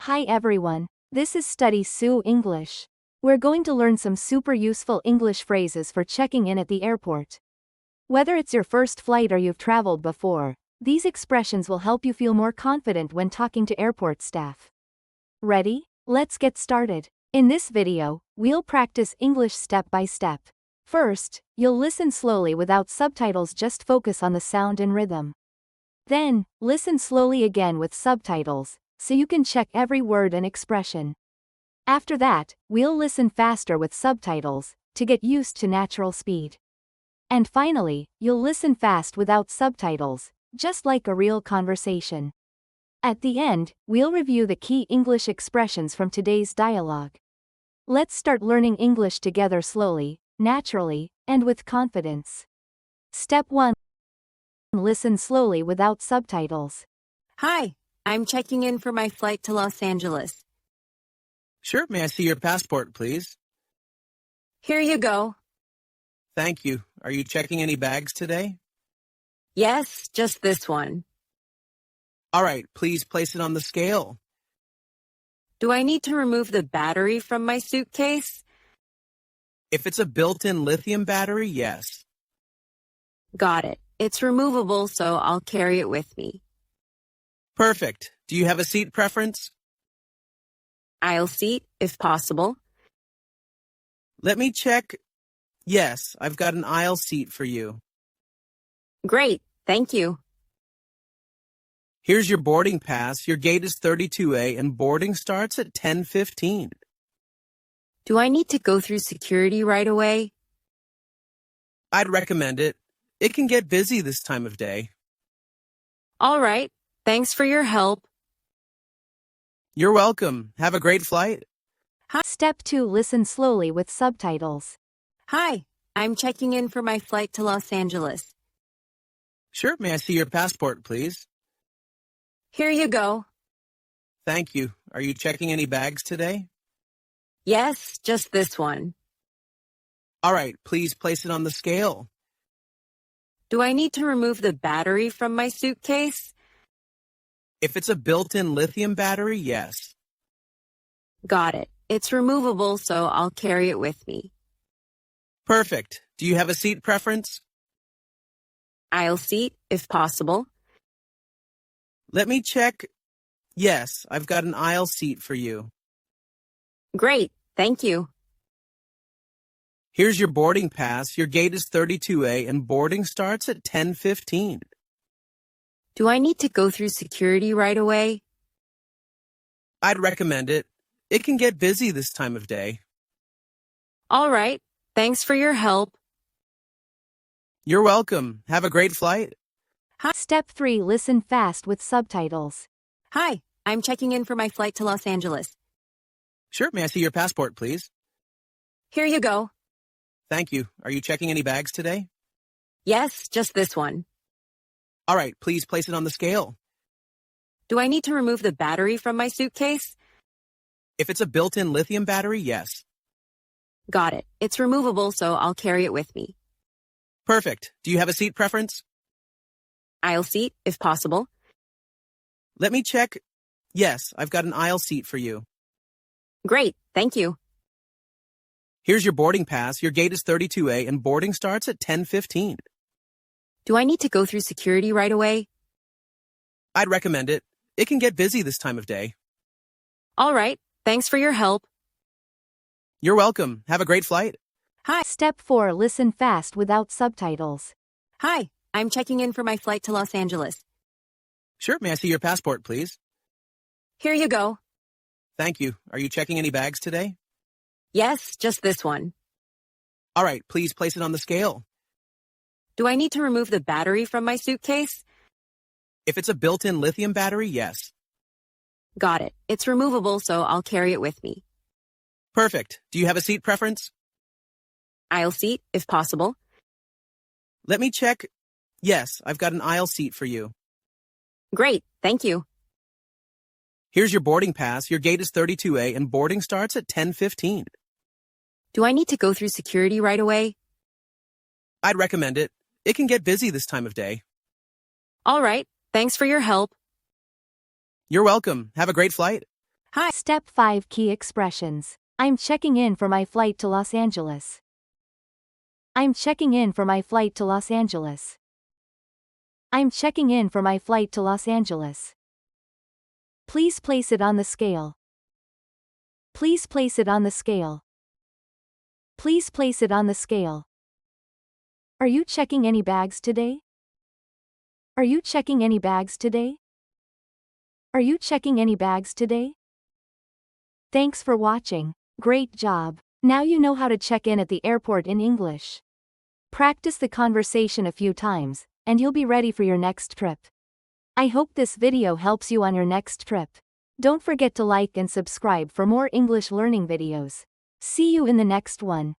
Hi everyone, this is Study Sue English. We're going to learn some super useful English phrases for checking in at the airport. Whether it's your first flight or you've traveled before, these expressions will help you feel more confident when talking to airport staff. Ready? Let's get started. In this video, we'll practice English step by step. First, you'll listen slowly without subtitles, just focus on the sound and rhythm. Then, listen slowly again with subtitles, so you can check every word and expression. After that, we'll listen faster with subtitles, to get used to natural speed. And finally, you'll listen fast without subtitles, just like a real conversation. At the end, we'll review the key English expressions from today's dialogue. Let's start learning English together slowly, naturally, and with confidence. Step 1. Listen slowly without subtitles. Hi, I'm checking in for my flight to Los Angeles. Sure, may I see your passport, please? Here you go. Thank you. Are you checking any bags today? Yes, just this one. All right, please place it on the scale. Do I need to remove the battery from my suitcase? If it's a built-in lithium battery, yes. Got it. It's removable, so I'll carry it with me. Perfect. Do you have a seat preference? Aisle seat, if possible. Let me check. Yes, I've got an aisle seat for you. Great, thank you. Here's your boarding pass. Your gate is 32A and boarding starts at 10:15. Do I need to go through security right away? I'd recommend it. It can get busy this time of day. All right, thanks for your help. You're welcome. Have a great flight. Step 2. Listen slowly with subtitles. Hi, I'm checking in for my flight to Los Angeles. Sure, may I see your passport, please? Here you go. Thank you. Are you checking any bags today? Yes, just this one. All right, please place it on the scale. Do I need to remove the battery from my suitcase? If it's a built-in lithium battery, yes. Got it. It's removable, so I'll carry it with me. Perfect. Do you have a seat preference? Aisle seat, if possible. Let me check. Yes, I've got an aisle seat for you. Great, thank you. Here's your boarding pass. Your gate is 32A and boarding starts at 10:15. Do I need to go through security right away? I'd recommend it. It can get busy this time of day. All right, thanks for your help. You're welcome. Have a great flight. Step 3. Listen fast with subtitles. Hi, I'm checking in for my flight to Los Angeles. Sure, may I see your passport, please? Here you go. Thank you. Are you checking any bags today? Yes, just this one. All right, please place it on the scale. Do I need to remove the battery from my suitcase? If it's a built-in lithium battery, yes. Got it. It's removable, so I'll carry it with me. Perfect. Do you have a seat preference? Aisle seat, if possible. Let me check. Yes, I've got an aisle seat for you. Great, thank you. Here's your boarding pass. Your gate is 32A and boarding starts at 10:15. Do I need to go through security right away? I'd recommend it. It can get busy this time of day. All right, thanks for your help. You're welcome. Have a great flight. Hi. Step 4. Listen fast without subtitles. Hi, I'm checking in for my flight to Los Angeles. Sure, may I see your passport, please? Here you go. Thank you. Are you checking any bags today? Yes, just this one. All right, please place it on the scale. Do I need to remove the battery from my suitcase? If it's a built-in lithium battery, yes. Got it. It's removable, so I'll carry it with me. Perfect. Do you have a seat preference? Aisle seat, if possible. Let me check. Yes, I've got an aisle seat for you. Great, thank you. Here's your boarding pass. Your gate is 32A and boarding starts at 10:15. Do I need to go through security right away? I'd recommend it. It can get busy this time of day. All right, thanks for your help. You're welcome. Have a great flight. Hi. Step 5 Key expressions. I'm checking in for my flight to Los Angeles. I'm checking in for my flight to Los Angeles. I'm checking in for my flight to Los Angeles. Please place it on the scale. Please place it on the scale. Please place it on the scale. Are you checking any bags today? Are you checking any bags today? Are you checking any bags today? Thanks for watching. Great job. Now you know how to check in at the airport in English. Practice the conversation a few times, and you'll be ready for your next trip. I hope this video helps you on your next trip. Don't forget to like and subscribe for more English learning videos. See you in the next one.